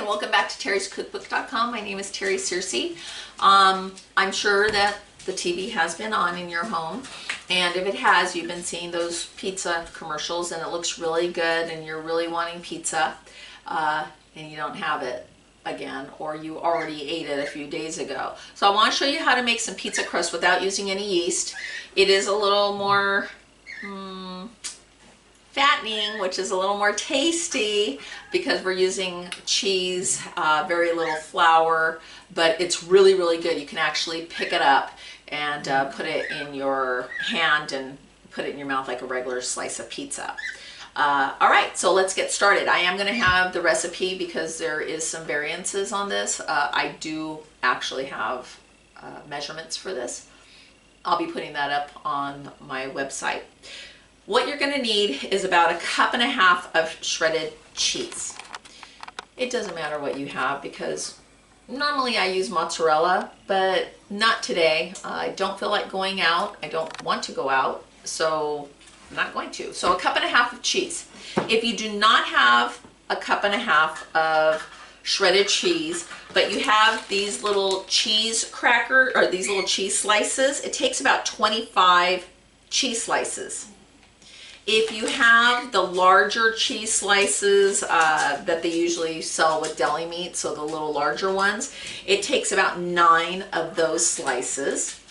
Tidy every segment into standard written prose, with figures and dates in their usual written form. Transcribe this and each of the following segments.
and welcome back to terryscookbook.com. My name is Terry Searcy. I'm sure that the TV has been on in your home, and if it has, you've been seeing those pizza commercials and it looks really good and you're really wanting pizza and you don't have it again, or you already ate it a few days ago. So I want to show you how to make some pizza crust without using any yeast. It is a little more fattening, which is a little more tasty because we're using cheese, very little flour, but it's really, really good. You can actually pick it up and put it in your hand and put it in your mouth like a regular slice of pizza. All right, so let's get started. I am going to have the recipe because there is some variances on this. I do actually have measurements for this. I'll be putting that up on my website. What you're going to need is about 1.5 cups of shredded cheese. It doesn't matter what you have because normally I use mozzarella, but not today. I don't feel like going out. I don't want to go out, so I'm not going to. So 1.5 cups of cheese. If you do not have 1.5 cups of shredded cheese, but you have these little cheese cracker or these little cheese slices, it takes about 25 cheese slices. If you have the larger cheese slices that they usually sell with deli meat, so the little larger ones, it takes about 9 of those slices.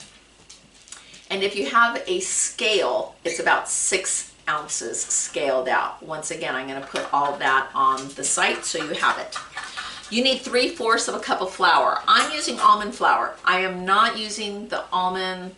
And if you have a scale, it's about 6 ounces scaled out. Once again, I'm going to put all that on the site so you have it. You need 3/4 of a cup of flour. I'm using almond flour. I am not using the almond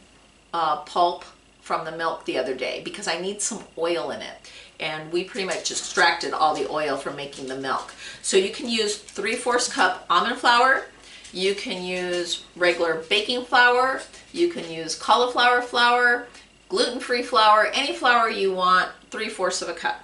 pulp from the milk the other day because I need some oil in it, and we pretty much extracted all the oil from making the milk. So you can use 3/4 cup almond flour, you can use regular baking flour, you can use cauliflower flour, gluten-free flour, any flour you want, 3/4 of a cup.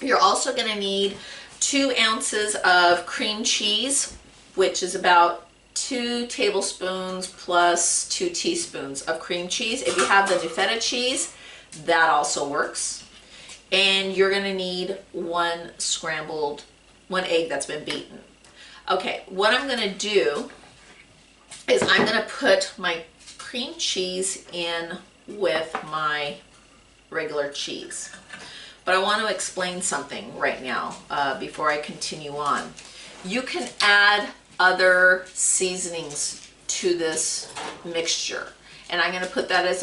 You're also going to need 2 ounces of cream cheese, which is about 2 tablespoons plus 2 teaspoons of cream cheese. If you have the feta cheese, that also works. And you're going to need 1 egg that's been beaten. Okay, what I'm going to do is I'm going to put my cream cheese in with my regular cheese. But I want to explain something right now before I continue on. You can add other seasonings to this mixture, and I'm going to put that as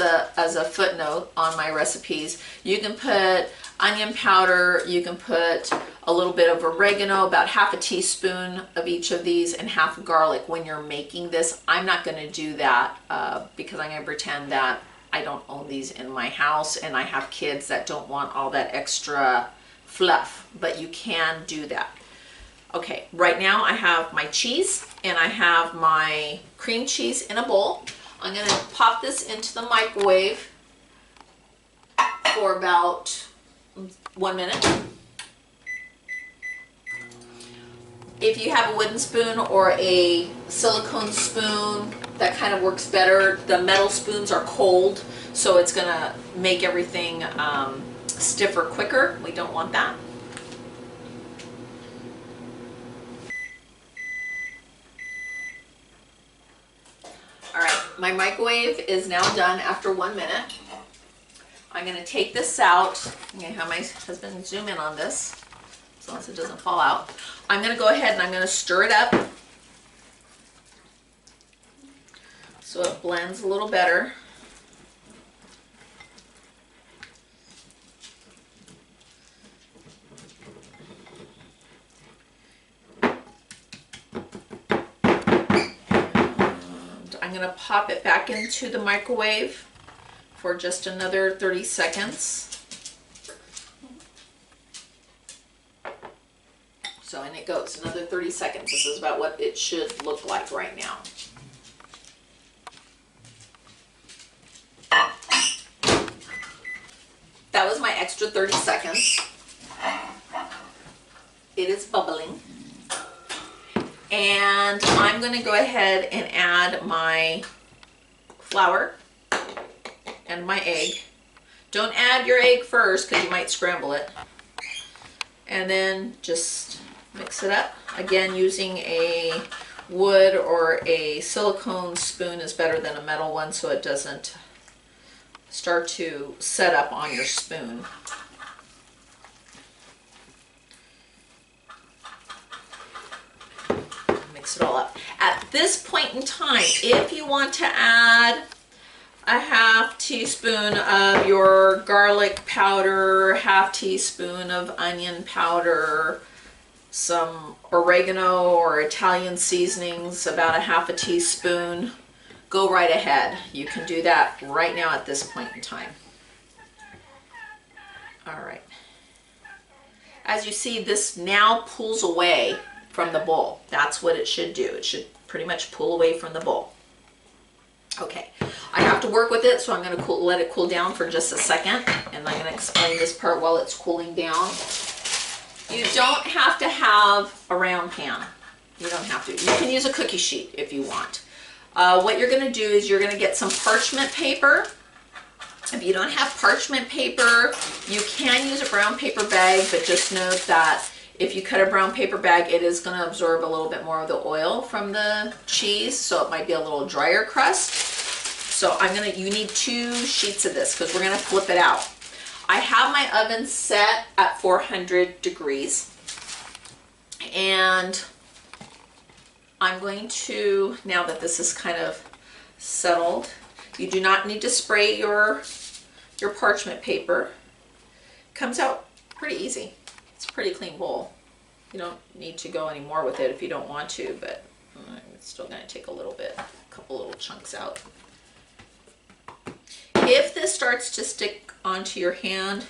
a footnote on my recipes. You can put onion powder, you can put a little bit of oregano, about 1/2 teaspoon of each of these, and 1/2 garlic when you're making this. I'm not going to do that because I'm going to pretend that I don't own these in my house and I have kids that don't want all that extra fluff, but you can do that. Okay, right now I have my cheese and I have my cream cheese in a bowl. I'm going to pop this into the microwave for about 1 minute. If you have a wooden spoon or a silicone spoon, that kind of works better. The metal spoons are cold, so it's going to make everything stiffer quicker. We don't want that. All right, my microwave is now done after 1 minute. I'm going to take this out. I'm going to have my husband zoom in on this as long as it doesn't fall out. I'm going to go ahead and I'm going to stir it up so it blends a little better. I'm going to pop it back into the microwave for just another 30 seconds. So, and it goes another 30 seconds. This is about what it should look like right now. That was my extra 30 seconds. It is bubbling. And I'm going to go ahead and add my flour and my egg. Don't add your egg first because you might scramble it. And then just mix it up. Again, using a wood or a silicone spoon is better than a metal one so it doesn't start to set up on your spoon. Mix it all up. At this point in time, if you want to add a half teaspoon of your garlic powder, half teaspoon of onion powder, some oregano or Italian seasonings, about a half a teaspoon, go right ahead. You can do that right now at this point in time. All right. As you see, this now pulls away from the bowl. That's what it should do. It should pretty much pull away from the bowl. Okay, I have to work with it, so I'm going to let it cool down for just a second, and I'm going to explain this part while it's cooling down. You don't have to have a round pan. You don't have to. You can use a cookie sheet if you want. What you're going to do is you're going to get some parchment paper. If you don't have parchment paper, you can use a brown paper bag, but just note that if you cut a brown paper bag, it is going to absorb a little bit more of the oil from the cheese, so it might be a little drier crust. So you need 2 sheets of this because we're going to flip it out. I have my oven set at 400 degrees, and I'm going to, now that this is kind of settled, you do not need to spray your parchment paper. It comes out pretty easy. It's a pretty clean bowl. You don't need to go any more with it if you don't want to, but it's still going to take a little bit, a couple little chunks out. If this starts to stick onto your hand,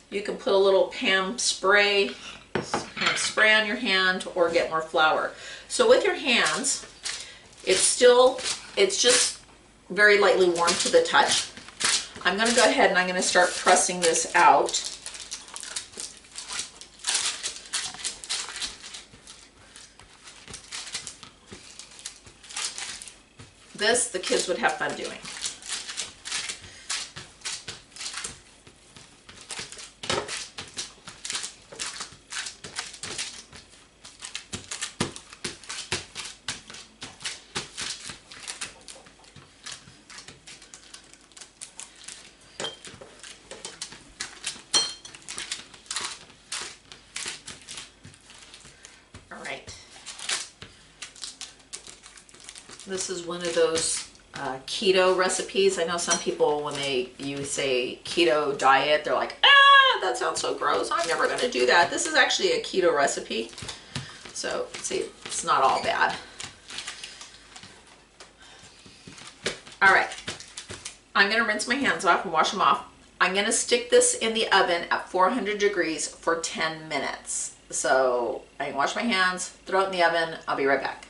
you can put a little Pam spray on your hand or get more flour. So with your hands, it's just very lightly warm to the touch. I'm going to go ahead and I'm going to start pressing this out. This, the kids would have fun doing. This is one of those keto recipes. I know some people, when you say keto diet, they're like, ah, that sounds so gross. I'm never going to do that. This is actually a keto recipe. So, see, it's not all bad. All right. I'm going to rinse my hands off and wash them off. I'm going to stick this in the oven at 400 degrees for 10 minutes. So, I can wash my hands, throw it in the oven. I'll be right back.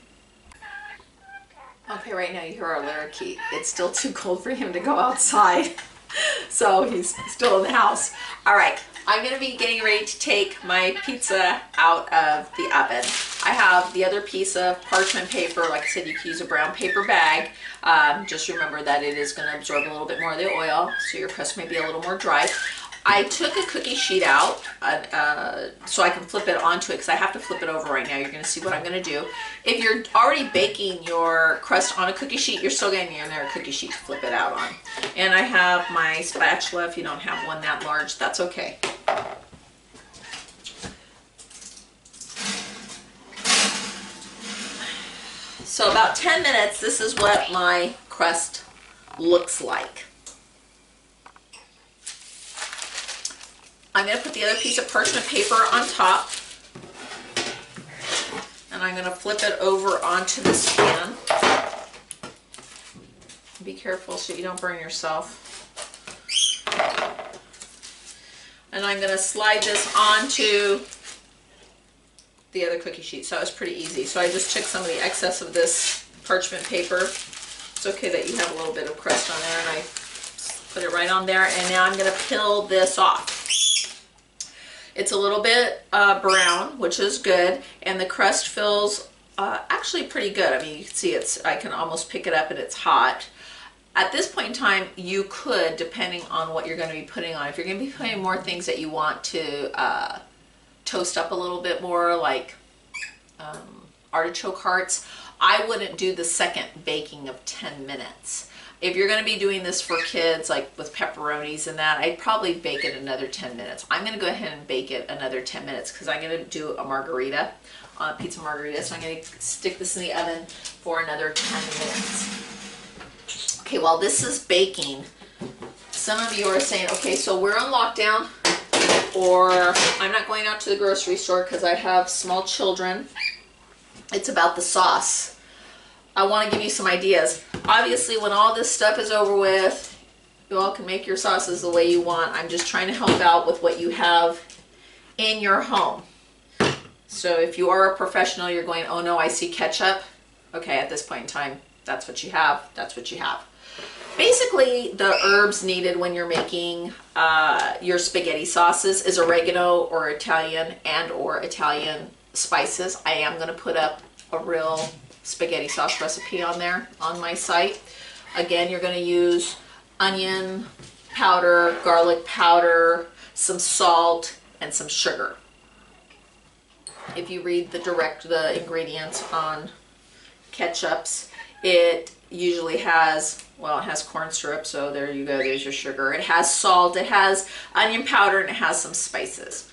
Okay, right now you hear our larakeet. It's still too cold for him to go outside, so he's still in the house. All right, I'm going to be getting ready to take my pizza out of the oven. I have the other piece of parchment paper. Like I said, you can use a brown paper bag. Just remember that it is going to absorb a little bit more of the oil, so your crust may be a little more dry. I took a cookie sheet out so I can flip it onto it, because I have to flip it over right now. You're going to see what I'm going to do. If you're already baking your crust on a cookie sheet, you're still going to need another cookie sheet to flip it out on. And I have my spatula. If you don't have one that large, that's okay. So about 10 minutes, this is what my crust looks like. I'm going to put the other piece of parchment paper on top, and I'm going to flip it over onto this pan. Be careful so you don't burn yourself. And I'm going to slide this onto the other cookie sheet. So it was pretty easy. So I just took some of the excess of this parchment paper. It's okay that you have a little bit of crust on there, and I put it right on there. And now I'm going to peel this off. It's a little bit brown, which is good, and the crust feels actually pretty good. I mean, you can see I can almost pick it up, and it's hot. At this point in time, you could, depending on what you're going to be putting on, if you're going to be putting more things that you want to toast up a little bit more, like artichoke hearts, I wouldn't do the second baking of 10 minutes. If you're going to be doing this for kids, like with pepperonis and that, I'd probably bake it another 10 minutes. I'm going to go ahead and bake it another 10 minutes because I'm going to do a margarita, pizza margarita. So I'm going to stick this in the oven for another 10 minutes. Okay, while this is baking, some of you are saying, okay, so we're on lockdown, or I'm not going out to the grocery store because I have small children. It's about the sauce. I want to give you some ideas. Obviously, when all this stuff is over with, you all can make your sauces the way you want. I'm just trying to help out with what you have in your home. So if you are a professional, you're going, oh no, I see ketchup. Okay, at this point in time, that's what you have. That's what you have. Basically, the herbs needed when you're making your spaghetti sauces is oregano or Italian spices. I am going to put up a real spaghetti sauce recipe on there on my site. Again, you're going to use onion powder, garlic powder, some salt, and some sugar. If you read the ingredients on ketchups, it usually has, well, it has corn syrup, so there you go, there's your sugar. It has salt, it has onion powder, and it has some spices.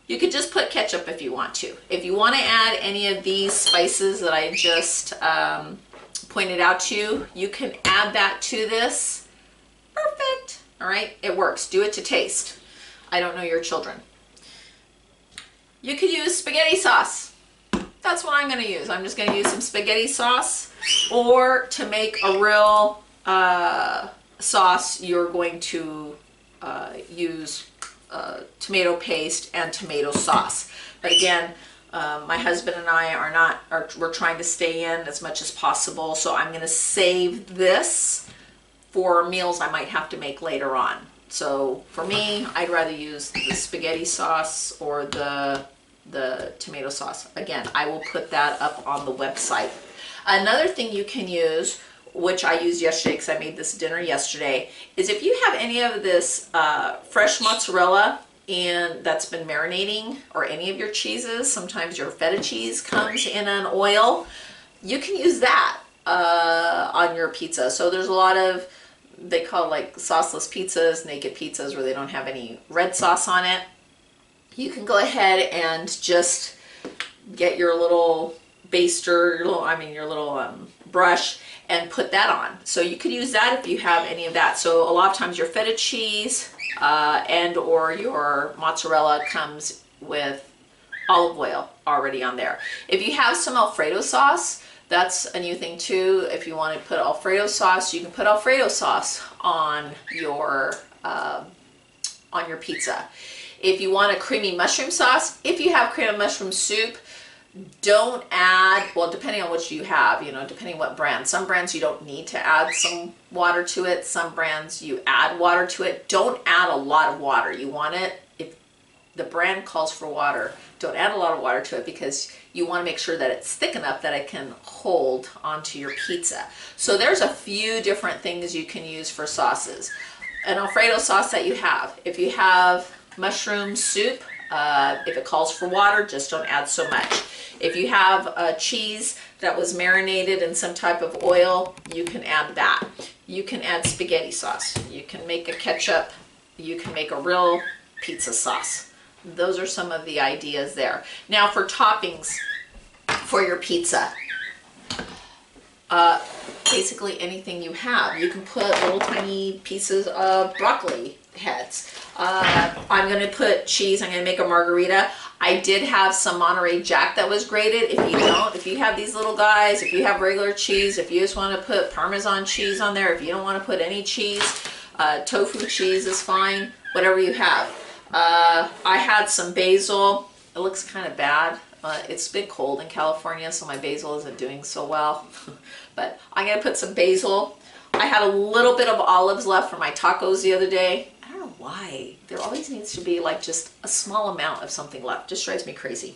You could just put ketchup if you want to. If you want to add any of these spices that I just pointed out to you, you can add that to this. Perfect. All right, it works. Do it to taste. I don't know your children. You could use spaghetti sauce. That's what I'm going to use. I'm just going to use some spaghetti sauce, or to make a real sauce, you're going to use tomato paste and tomato sauce. But again, my husband and I we're trying to stay in as much as possible, so I'm going to save this for meals I might have to make later on. So for me, I'd rather use the spaghetti sauce or the tomato sauce. Again, I will put that up on the website. Another thing you can use, which I used yesterday because I made this dinner yesterday, is if you have any of this fresh mozzarella and that's been marinating, or any of your cheeses, sometimes your feta cheese comes in an oil, you can use that on your pizza. So there's a lot of, they call it like sauceless pizzas, naked pizzas, where they don't have any red sauce on it. You can go ahead and just get your little baster, your little brush, and put that on. So you could use that if you have any of that. So a lot of times your feta cheese and or your mozzarella comes with olive oil already on there. If you have some Alfredo sauce, that's a new thing too. If you want to put Alfredo sauce, you can put Alfredo sauce on your pizza. If you want a creamy mushroom sauce, if you have cream of mushroom soup, don't add, well, depending on what you have, depending what brand. Some brands you don't need to add some water to it. Some brands you add water to it. Don't add a lot of water. You want it, if the brand calls for water, don't add a lot of water to it, because you want to make sure that it's thick enough that it can hold onto your pizza. So there's a few different things you can use for sauces. An Alfredo sauce that you have. If you have mushroom soup, if it calls for water, just don't add so much. If you have a cheese that was marinated in some type of oil, you can add that. You can add spaghetti sauce. You can make a ketchup. You can make a real pizza sauce. Those are some of the ideas there. Now for toppings for your pizza. Basically anything you have. You can put little tiny pieces of broccoli heads. I'm going to put cheese. I'm going to make a margarita. I did have some Monterey Jack that was grated. If you don't, if you have these little guys, if you have regular cheese, if you just want to put Parmesan cheese on there, if you don't want to put any cheese, tofu cheese is fine, whatever you have. I had some basil. It looks kind of bad. It's been cold in California, so my basil isn't doing so well. But I'm going to put some basil. I had a little bit of olives left for my tacos the other day. I don't know why. There always needs to be like just a small amount of something left. Just drives me crazy.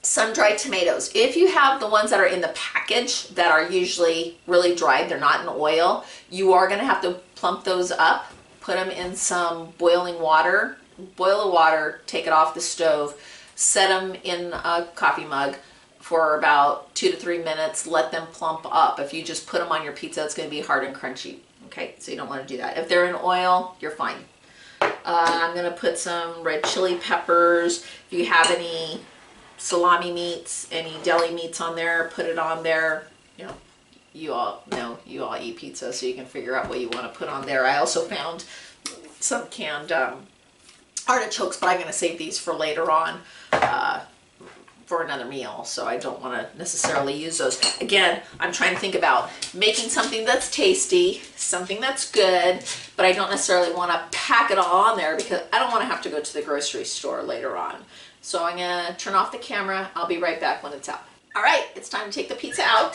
Sun-dried tomatoes. If you have the ones that are in the package that are usually really dried, they're not in oil, you are going to have to plump those up, put them in some boiling water, boil the water, take it off the stove, set them in a coffee mug for about 2 to 3 minutes, let them plump up. If you just put them on your pizza, it's going to be hard and crunchy. Okay, so you don't want to do that. If they're in oil, you're fine. I'm going to put some red chili peppers. If you have any salami meats, any deli meats on there, put it on there. You know, you all know you all eat pizza, so you can figure out what you want to put on there. I also found some canned artichokes, but I'm going to save these for later on for another meal, so I don't want to necessarily use those. Again, I'm trying to think about making something that's tasty, something that's good, but I don't necessarily want to pack it all on there because I don't want to have to go to the grocery store later on. So I'm going to turn off the camera. I'll be right back when it's out. All right, it's time to take the pizza out.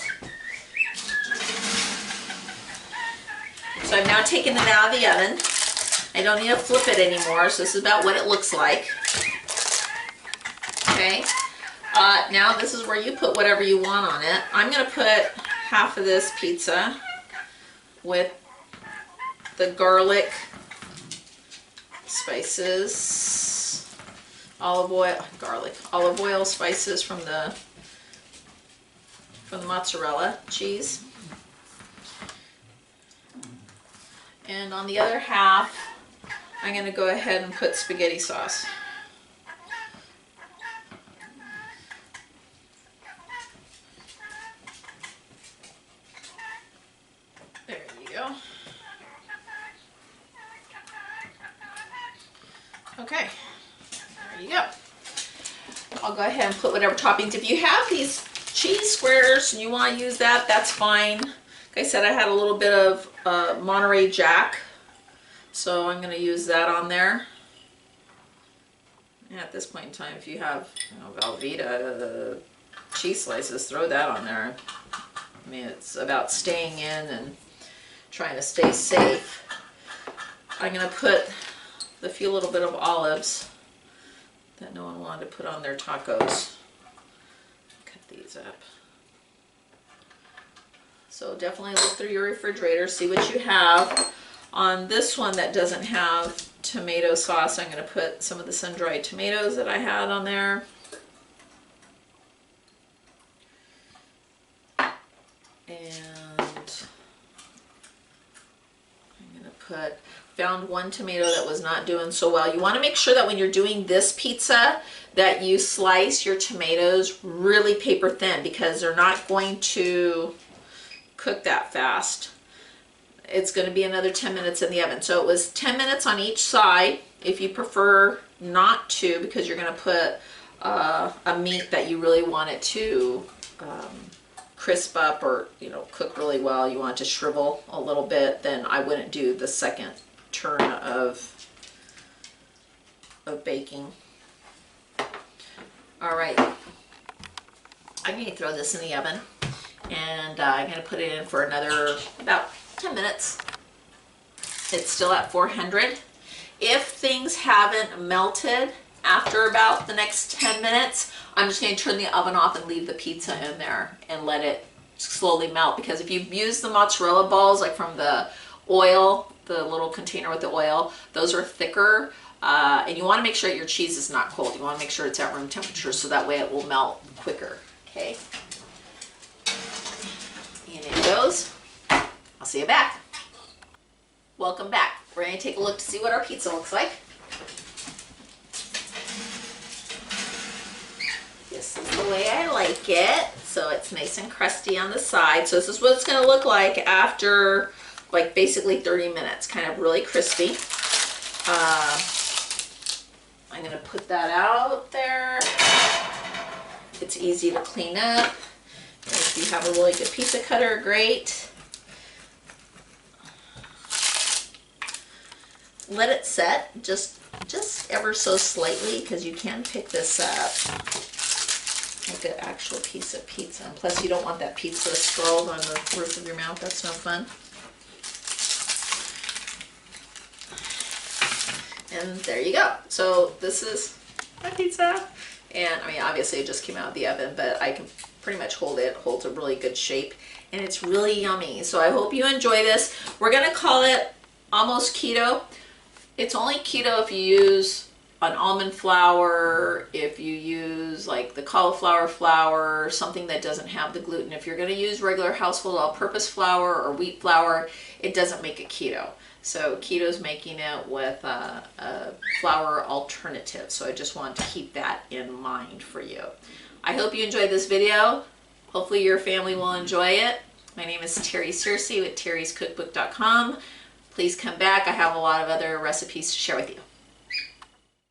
So I've now taken it out of the oven. I don't need to flip it anymore, so this is about what it looks like. Okay. Now this is where you put whatever you want on it. I'm going to put half of this pizza with the garlic, spices, olive oil spices from the mozzarella cheese. And on the other half, I'm going to go ahead and put spaghetti sauce. Okay, there you go. I'll go ahead and put whatever toppings. If you have these cheese squares and you want to use that, that's fine. Like I said, I had a little bit of Monterey Jack, so I'm going to use that on there. And at this point in time, if you have Velveeta cheese slices, throw that on there. I mean, it's about staying in and trying to stay safe. I'm going to put the few little bit of olives that no one wanted to put on their tacos. Cut these up. So definitely look through your refrigerator, see what you have. On this one that doesn't have tomato sauce, I'm going to put some of the sun-dried tomatoes that I had on there. And I'm going to found one tomato that was not doing so well. You want to make sure that when you're doing this pizza that you slice your tomatoes really paper thin because they're not going to cook that fast. It's going to be another 10 minutes in the oven. So it was 10 minutes on each side. If you prefer not to, because you're going to put a meat that you really want it to crisp up or cook really well, you want it to shrivel a little bit, then I wouldn't do the second turn of baking. All right, I'm going to throw this in the oven, and I'm going to put it in for another about 10 minutes. It's still at 400. If things haven't melted after about the next 10 minutes, I'm just going to turn the oven off and leave the pizza in there and let it slowly melt, because if you've used the mozzarella balls like from the oil, the little container with the oil, those are thicker, and you want to make sure that your cheese is not cold. You want to make sure it's at room temperature so that way it will melt quicker. Okay, and it goes. I'll see you back. Welcome back. We're going to take a look to see what our pizza looks like. This is the way I like it. So it's nice and crusty on the side. So this is what it's going to look like after like basically 30 minutes, kind of really crispy. I'm going to put that out there. It's easy to clean up. And if you have a really good pizza cutter, great. Let it set just ever so slightly, because you can pick this up like an actual piece of pizza. And plus you don't want that pizza scrawled on the roof of your mouth. That's no fun. And there you go. So this is my pizza. And I mean, obviously it just came out of the oven, but I can pretty much hold it. It holds a really good shape, and it's really yummy. So I hope you enjoy this. We're gonna call it almost keto. It's only keto if you use an almond flour, if you use like the cauliflower flour, something that doesn't have the gluten. If you're going to use regular household all-purpose flour or wheat flour, it doesn't make it keto. So keto's making it with a flour alternative. So I just want to keep that in mind for you. I hope you enjoyed this video. Hopefully your family will enjoy it. My name is Terry Searcy with terryscookbook.com. Please come back. I have a lot of other recipes to share with you.